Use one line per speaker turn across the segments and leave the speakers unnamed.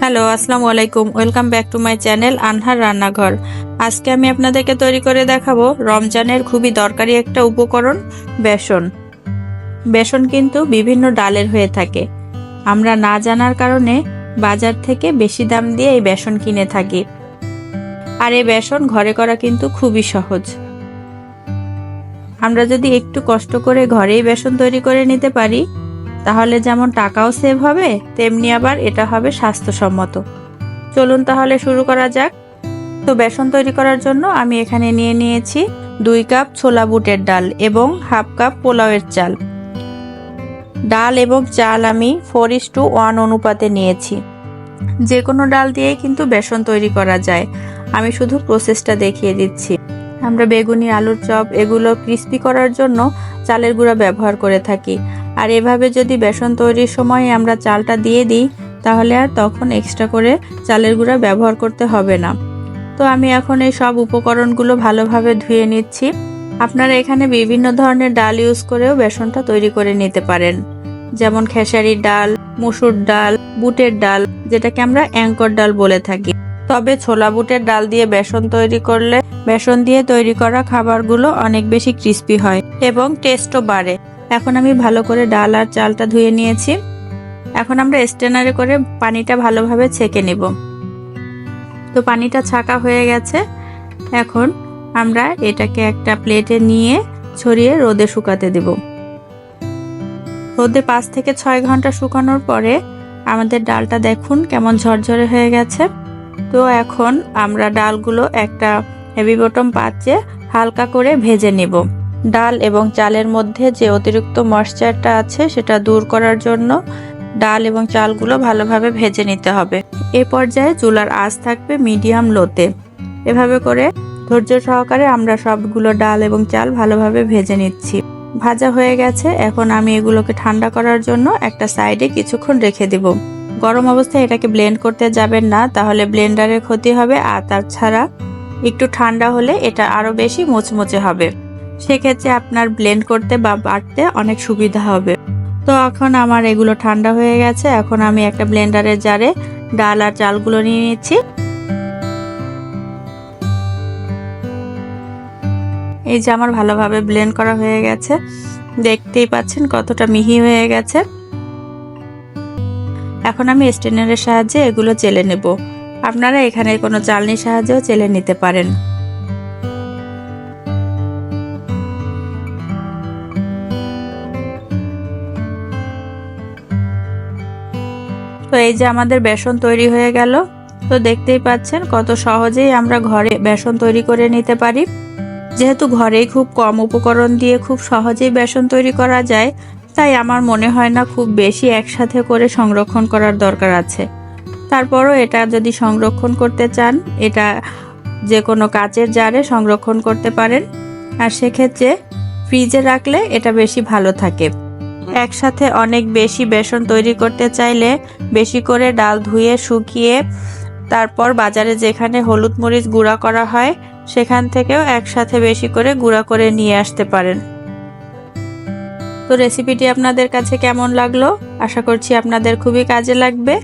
Hello, আসসালামু আলাইকুম। Welcome back to my channel আনহার রান্নাঘর। আজকে আমি আপনাদেরকে তৈরি করে দেখাবো রমজানের খুবই দরকারি একটা উপকরণ, বেসন। বেসন কিন্তু বিভিন্ন ডালের হয়ে থাকে। আমরা না জানার কারণে বাজার থেকে বেশি দাম দিয়ে এই বেসন কিনে থাকি। আর এই বেসন ঘরে করা কিন্তু খুবই সহজ। আমরা যদি একটু কষ্ট করে ঘরেই বেসন তৈরি করে নিতে পারি, তাহলে যেমন টাকাও সেভ হবে, তেমনি আবার এটা হবে স্বাস্থ্যসম্মত। চলুন তাহলে শুরু করা যাক। তো বেসন তৈরি করার জন্য আমি এখানে নিয়ে নিয়েছি 2 কাপ ছোলা বুটের ডাল এবং হাফ কাপ পোলাওয়ের চাল। ডাল এবং চাল আমি 4:1 অনুপাতে নিয়েছি। যে কোনো ডাল দিয়ে কিন্তু বেসন তৈরি করা যায়, আমি শুধু প্রসেসটা দেখিয়ে দিচ্ছি। আমরা বেগুনি, আলুর চপ এগুলো ক্রিস্পি করার জন্য চালের গুঁড়া ব্যবহার করে থাকি। আর এভাবে যদি বেসন তৈরির সময় আমরা চালটা দিয়ে দিই, তাহলে আর তখন এক্সট্রা করে চালের গুঁড়া ব্যবহার করতে হবে না। তো আমি এখন এই সব উপকরণগুলো ভালোভাবে ধুয়ে নিচ্ছি। আপনারা এখানে বিভিন্ন ধরনের ডাল ইউজ করেও বেসনটা তৈরি করে নিতে পারেন, যেমন খেসারির ডাল, মসুর ডাল, বুটের ডাল, যেটাকে আমরা অ্যাঙ্কর ডাল বলে থাকি। তবে ছোলা বুটের ডাল দিয়ে বেসন তৈরি করলে বেসন দিয়ে তৈরি করা খাবারগুলো অনেক বেশি ক্রিস্পি হয় এবং টেস্টও বাড়ে। এখন আমি ভালো করে ডাল আর চালটা ধুয়ে নিয়েছি। এখন আমরা স্ট্রেনারে করে পানিটা ভালোভাবে ছেঁকে নেব। তো পানিটা ছাঁকা হয়ে গেছে। এখন আমরা এটাকে একটা প্লেটে নিয়ে ছড়িয়ে রোদে শুকাতে দেব। রোদে 5 থেকে 6 ঘন্টা শুকানোর পরে আমাদের ডালটা দেখুন কেমন ঝরঝরে হয়ে গেছে। তো এখন আমরা ডালগুলো একটা হেভি বটম পাত্রে হালকা করে ভেজে নেব। ডাল এবং চালের মধ্যে যে অতিরিক্ত ময়েশ্চারটা আছে সেটা দূর করার জন্য ডাল এবং চালগুলো ভালোভাবে ভেজে নিতে হবে। এই পর্যায়ে চুলার আঁচ থাকবে মিডিয়াম লোতে। এভাবে করে ধৈর্য সহকারে আমরা সবগুলো ডাল এবং চাল ভালোভাবে ভেজে নিচ্ছি। ভাজা হয়ে গেছে। এখন আমি এগুলোকে ঠান্ডা করার জন্য একটা সাইডে কিছুক্ষণ রেখে দেব। গরম অবস্থায় এটাকে ব্লেন্ড করতে যাবেন না, তাহলে ব্লেন্ডারের ক্ষতি হবে। আর তাছাড়া একটু ঠান্ডা হলে এটা আরো বেশি মুচমুচে হবে, সেক্ষেত্রে আপনার ব্লেন্ড করতে বা বাটতে অনেক সুবিধা হবে। তো এখন আমার এগুলো ঠান্ডা হয়ে গেছে। এখন আমি একটা ব্লেন্ডারের জারে ডাল আর চালগুলো নিয়ে নিচ্ছি। এই যে আমার ভালোভাবে ব্লেন্ড করা হয়ে গেছে, দেখতেই পাচ্ছেন কতটা মিহি হয়ে গেছে। এখন আমি স্ট্রেনারের সাহায্যে এগুলো চেলে নেব। আপনারা এখানে কোনো চালনির সাহায্যেও চেলে নিতে পারেন। তো এই যে আমাদের বেসন তৈরি হয়ে গেল। তো দেখতেই পাচ্ছেন কত সহজেই আমরা ঘরে বেসন তৈরি করে নিতে পারি। যেহেতু ঘরেই খুব কম উপকরণ দিয়ে খুব সহজেই বেসন তৈরি করা যায়, তাই আমার মনে হয় না খুব বেশি একসাথে করে সংরক্ষণ করার দরকার আছে। তারপরও এটা যদি সংরক্ষণ করতে চান, এটা যে কোনো কাচের জারে সংরক্ষণ করতে পারেন। আর সেক্ষেত্রে ফ্রিজে রাখলে এটা বেশি ভালো থাকে। একসাথে অনেক বেশি বেসন তৈরি করতে চাইলে বেশি করে ডাল ধুয়ে শুকিয়ে তারপর বাজারে যেখানে হলুদ মরিচ গুঁড়া করা হয় সেখান থেকেও একসাথে বেশি করে গুঁড়া করে নিয়ে আসতে পারেন। তো রেসিপিটি আপনাদের কাছে কেমন লাগলো? আশা করছি আপনাদের খুবই কাজে লাগবে।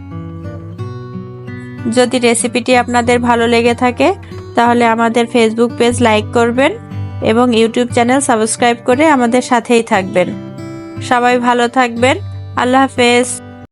যদি রেসিপিটি আপনাদের ভালো লেগে থাকে, তাহলে আমাদের ফেসবুক পেজ লাইক করবেন এবং ইউটিউব চ্যানেল সাবস্ক্রাইব করে আমাদের সাথেই থাকবেন। সবাই ভালো থাকবেন। আল্লাহ হাফেজ।